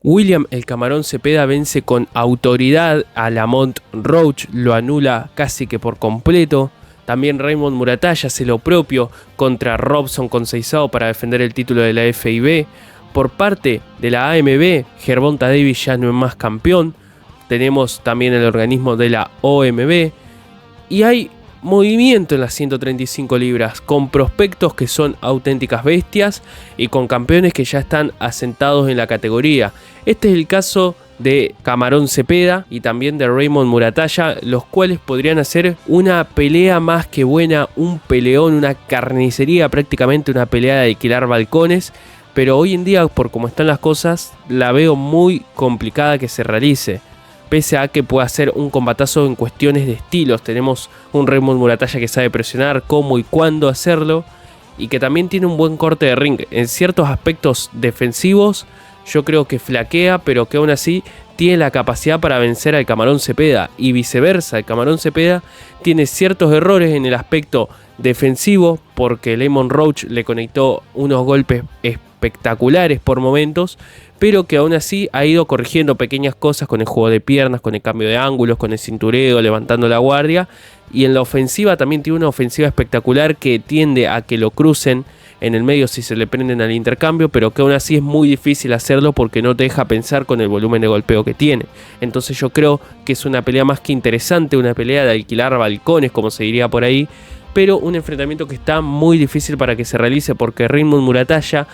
William el Camarón Cepeda vence con autoridad a Lamont Roach, lo anula casi que por completo. También Raymond Muratalla hace lo propio contra Robson Conceição para defender el título de la FIB. Por parte de la AMB, Gervonta Davis ya no es más campeón. Tenemos también el organismo de la OMB. Y hay movimiento en las 135 libras, con prospectos que son auténticas bestias y con campeones que ya están asentados en la categoría. Este es el caso de Camarón Cepeda y también de Raymond Muratalla, los cuales podrían hacer una pelea más que buena, un peleón, una carnicería, prácticamente una pelea de alquilar balcones. Pero hoy en día, por cómo están las cosas, la veo muy complicada que se realice. Pese a que pueda ser un combatazo en cuestiones de estilos. Tenemos un Raymond Muratalla que sabe presionar, cómo y cuándo hacerlo. Y que también tiene un buen corte de ring. En ciertos aspectos defensivos yo creo que flaquea, pero que aún así tiene la capacidad para vencer al Camarón Cepeda. Y viceversa, el Camarón Cepeda tiene ciertos errores en el aspecto defensivo. Porque Lamont Roach le conectó unos golpes espectaculares por momentos, pero que aún así ha ido corrigiendo pequeñas cosas con el juego de piernas, con el cambio de ángulos, con el cintureo, levantando la guardia. Y en la ofensiva también tiene una ofensiva espectacular que tiende a que lo crucen en el medio si se le prenden al intercambio, pero que aún así es muy difícil hacerlo porque no te deja pensar con el volumen de golpeo que tiene. Entonces yo creo que es una pelea más que interesante, una pelea de alquilar balcones, como se diría por ahí, pero un enfrentamiento que está muy difícil para que se realice porque Raymond Muratalla,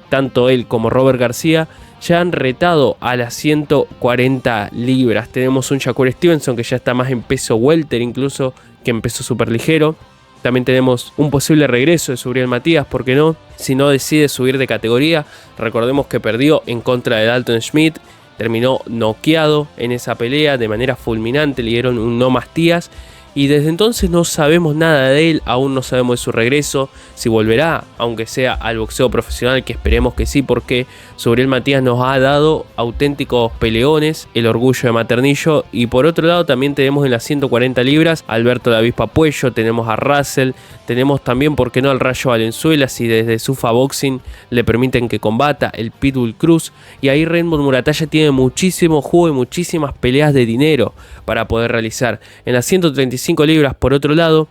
tanto él como Robert García, ya han retado a las 140 libras. Tenemos un Shakur Stevenson que ya está más en peso welter incluso que en peso superligero. También tenemos un posible regreso de Subriel Matías, ¿por qué no? Si no decide subir de categoría. Recordemos que perdió en contra de Dalton Schmidt. Terminó noqueado en esa pelea de manera fulminante. Le dieron un no Matías. Y desde entonces no sabemos nada de él, aún no sabemos de su regreso, si volverá, aunque sea al boxeo profesional, que esperemos que sí, porque Subriel Matías nos ha dado auténticos peleones, el orgullo de Maternillo. Y por otro lado también tenemos en las 140 libras a Alberto David Papuello, tenemos a Russell, tenemos también, por qué no, al Rayo Valenzuela, si desde Sufa Boxing le permiten que combata, el Pitbull Cruz. Y ahí Raymond Muratalla tiene muchísimo juego y muchísimas peleas de dinero para poder realizar. En las 135 libras, por otro lado,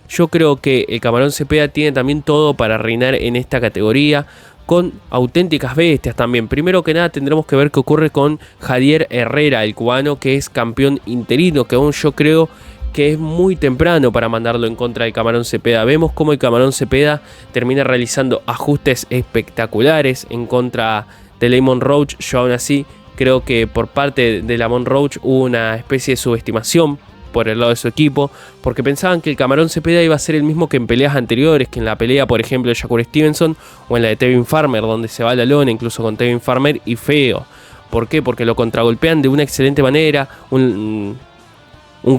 yo creo que el Camarón Cepeda tiene también todo para reinar en esta categoría, con auténticas bestias también. Primero que nada tendremos que ver qué ocurre con Javier Herrera, el cubano que es campeón interino, que aún yo creo que es muy temprano para mandarlo en contra del Camarón Cepeda. Vemos cómo el Camarón Cepeda termina realizando ajustes espectaculares en contra de Lamont Roach. Yo aún así creo que por parte de Lamont Roach hubo una especie de subestimación por el lado de su equipo, porque pensaban que el Camarón Cepeda iba a ser el mismo que en peleas anteriores, que en la pelea por ejemplo de Shakur Stevenson o en la de Tevin Farmer, donde se va a la lona incluso con Tevin Farmer y feo. ¿Por qué? Porque lo contragolpean de una excelente manera, un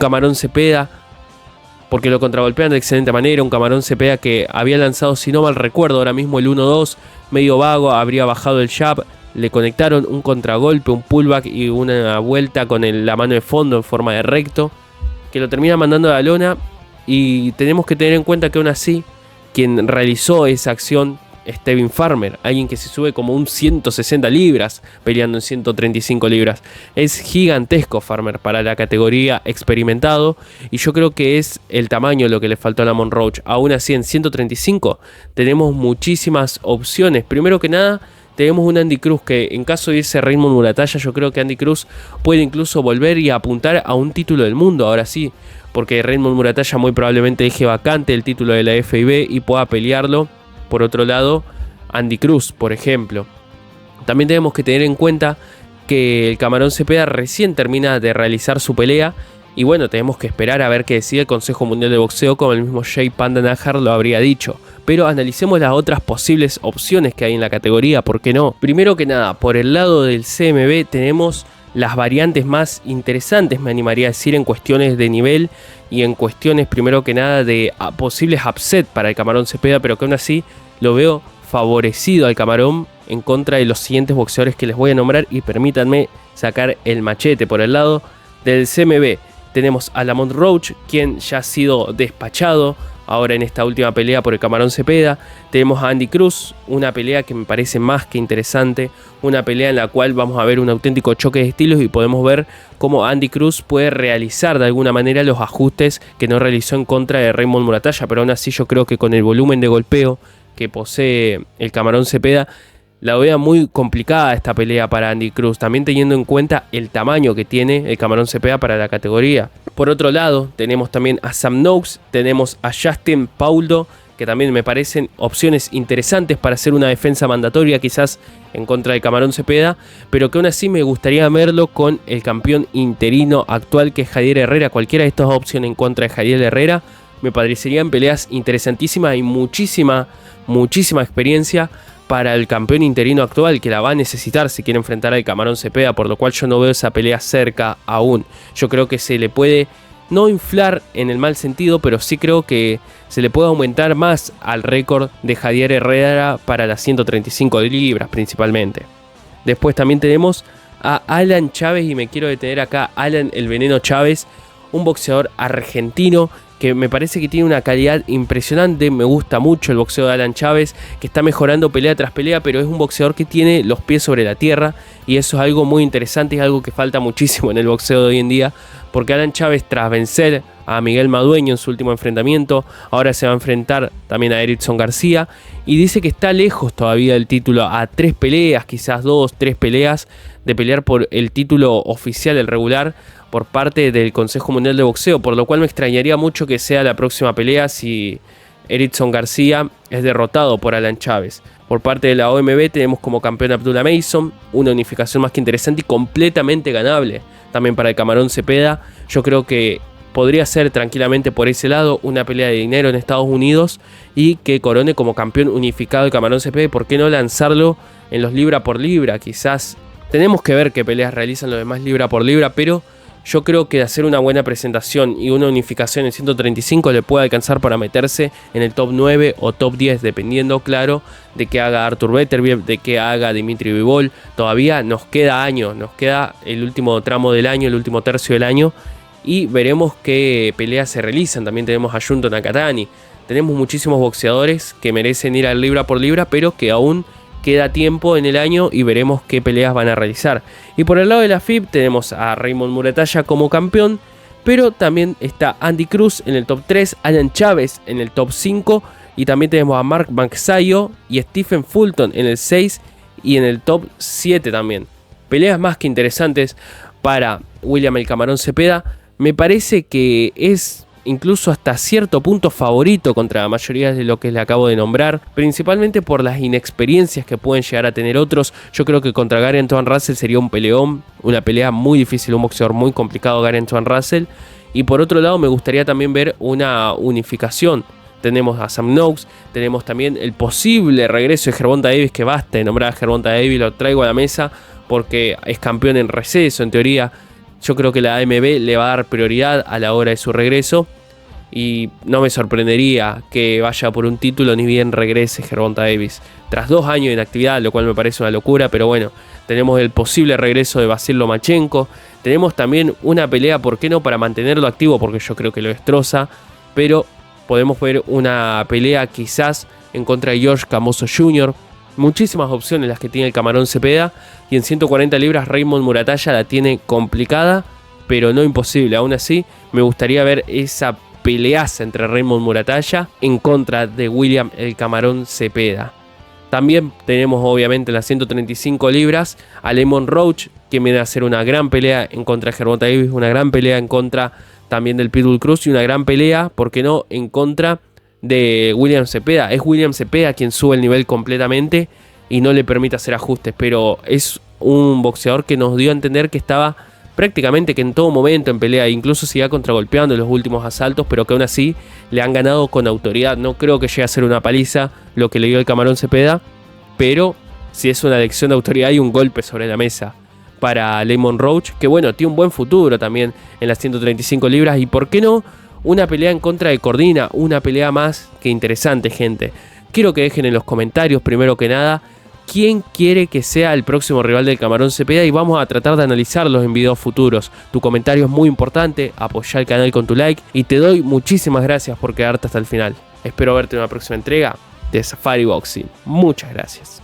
Camarón Cepeda, porque lo contragolpean de excelente manera, un Camarón Cepeda que había lanzado, si no mal recuerdo, ahora mismo el 1-2, medio vago, habría bajado el jab, le conectaron un contragolpe, un pullback y una vuelta con la mano de fondo en forma de recto, que lo termina mandando a la lona. Y tenemos que tener en cuenta que aún así quien realizó esa acción es Tevin Farmer, alguien que se sube como un 160 libras peleando en 135 libras. Es gigantesco Farmer para la categoría experimentado, y yo creo que es el tamaño lo que le faltó a Lamont Roach. Aún así en 135 tenemos muchísimas opciones. Primero que nada tenemos un Andy Cruz que, en caso de irse Raymond Muratalla, yo creo que Andy Cruz puede incluso volver y apuntar a un título del mundo, ahora sí, porque Raymond Muratalla muy probablemente deje vacante el título de la FIB y pueda pelearlo. Por otro lado, Andy Cruz, por ejemplo. También tenemos que tener en cuenta que el Camarón Cepeda recién termina de realizar su pelea. Y bueno, tenemos que esperar a ver qué decide el Consejo Mundial de Boxeo, como el mismo Jay Panda Najar lo habría dicho. Pero analicemos las otras posibles opciones que hay en la categoría, ¿por qué no? Primero que nada, por el lado del CMB tenemos las variantes más interesantes, me animaría a decir, en cuestiones de nivel y en cuestiones, primero que nada, de posibles upset para el Camarón Cepeda, pero que aún así lo veo favorecido al Camarón en contra de los siguientes boxeadores que les voy a nombrar. Y permítanme sacar el machete. Por el lado del CMB tenemos a Lamont Roach, quien ya ha sido despachado ahora en esta última pelea por el Camarón Cepeda. Tenemos a Andy Cruz, una pelea que me parece más que interesante, una pelea en la cual vamos a ver un auténtico choque de estilos y podemos ver cómo Andy Cruz puede realizar de alguna manera los ajustes que no realizó en contra de Raymond Muratalla, pero aún así yo creo que con el volumen de golpeo que posee el Camarón Cepeda, la veo muy complicada esta pelea para Andy Cruz, también teniendo en cuenta el tamaño que tiene el Camarón Cepeda para la categoría. Por otro lado, tenemos también a Sam Noakes, tenemos a Justin Pauldo, que también me parecen opciones interesantes para hacer una defensa mandatoria quizás en contra del Camarón Cepeda, pero que aún así me gustaría verlo con el campeón interino actual que es Javier Herrera. Cualquiera de estas opciones en contra de Javier Herrera me parecerían peleas interesantísimas y muchísima experiencia para el campeón interino actual, que la va a necesitar si quiere enfrentar al Camarón Cepeda, por lo cual yo no veo esa pelea cerca aún. Yo creo que se le puede no inflar en el mal sentido, pero sí creo que se le puede aumentar más al récord de Javier Herrera para las 135 libras principalmente. Después también tenemos a Alan Chávez, y me quiero detener acá, Alan el Veneno Chávez, un boxeador argentino que me parece que tiene una calidad impresionante. Me gusta mucho el boxeo de Alan Chávez, que está mejorando pelea tras pelea, pero es un boxeador que tiene los pies sobre la tierra, y eso es algo muy interesante, es algo que falta muchísimo en el boxeo de hoy en día, porque Alan Chávez, tras vencer a Miguel Madueño en su último enfrentamiento, ahora se va a enfrentar también a Erickson García, y dice que está lejos todavía del título, a 3 peleas, quizás 2-3 peleas de pelear por el título oficial, el regular, por parte del Consejo Mundial de Boxeo, por lo cual me extrañaría mucho que sea la próxima pelea si Erickson García es derrotado por Alan Chávez. Por parte de la OMB tenemos como campeón a Abdullah Mason, una unificación más que interesante y completamente ganable también para el Camarón Cepeda. Yo creo que podría ser tranquilamente por ese lado una pelea de dinero en Estados Unidos y que corone como campeón unificado el Camarón Cepeda. ¿Por qué no lanzarlo en los libra por libra? Quizás tenemos que ver qué peleas realizan los demás libra por libra, pero yo creo que de hacer una buena presentación y una unificación en 135 le puede alcanzar para meterse en el top 9 o top 10, dependiendo, claro, de qué haga Artur Beterbiev, de qué haga Dimitri Bivol. Todavía nos queda año, nos queda el último tramo del año, el último tercio del año, y veremos qué peleas se realizan. También tenemos a Junto Nakatani. Tenemos muchísimos boxeadores que merecen ir al libra por libra, pero que aún queda tiempo en el año y veremos qué peleas van a realizar. Y por el lado de la FIB tenemos a Raymond Muratalla como campeón, pero también está Andy Cruz en el top 3, Alan Chávez en el top 5, y también tenemos a Mark Magsayo y Stephen Fulton en el 6 y en el top 7 también. Peleas más que interesantes para William el Camarón Cepeda. Me parece que es incluso hasta cierto punto favorito contra la mayoría de lo que le acabo de nombrar, principalmente por las inexperiencias que pueden llegar a tener otros. Yo creo que contra Gary Antoine Russell sería un peleón, una pelea muy difícil, un boxeador muy complicado Gary Antoine Russell. Y por otro lado me gustaría también ver una unificación. Tenemos a Sam Noakes, tenemos también el posible regreso de Gervonta Davis, que basta de nombrar a Gervonta Davis, lo traigo a la mesa porque es campeón en receso en teoría. Yo creo que la AMB le va a dar prioridad a la hora de su regreso y no me sorprendería que vaya por un título ni bien regrese Gervonta Davis tras 2 años de inactividad, lo cual me parece una locura, pero bueno, tenemos el posible regreso de Vasil Lomachenko, tenemos también una pelea, ¿por qué no?, para mantenerlo activo, porque yo creo que lo destroza, pero podemos ver una pelea quizás en contra de George Camozzo Jr., muchísimas opciones las que tiene el Camarón Cepeda, y en 140 libras Raymond Muratalla la tiene complicada, pero no imposible. Aún así, me gustaría ver esa peleaza entre Raymond Muratalla en contra de William el Camarón Cepeda. También tenemos obviamente en las 135 libras a Lemon Roach, que viene a hacer una gran pelea en contra de Gervonta Davis, una gran pelea en contra también del Pitbull Cruz y una gran pelea, ¿por qué no?, en contra de William Cepeda. Es William Cepeda quien sube el nivel completamente y no le permite hacer ajustes, pero es un boxeador que nos dio a entender que estaba prácticamente que en todo momento en pelea, incluso se iba contragolpeando en los últimos asaltos, pero que aún así le han ganado con autoridad. No creo que llegue a ser una paliza lo que le dio el Camarón Cepeda, pero sí es una lección de autoridad y un golpe sobre la mesa para Lemon Roach, que bueno, tiene un buen futuro también en las 135 libras, y por qué no una pelea en contra de Cordina, una pelea más que interesante, gente. Quiero que dejen en los comentarios, primero que nada, quién quiere que sea el próximo rival del Camarón Cepeda y vamos a tratar de analizarlos en videos futuros. Tu comentario es muy importante, apoyá el canal con tu like y te doy muchísimas gracias por quedarte hasta el final. Espero verte en una próxima entrega de Safari Boxing. Muchas gracias.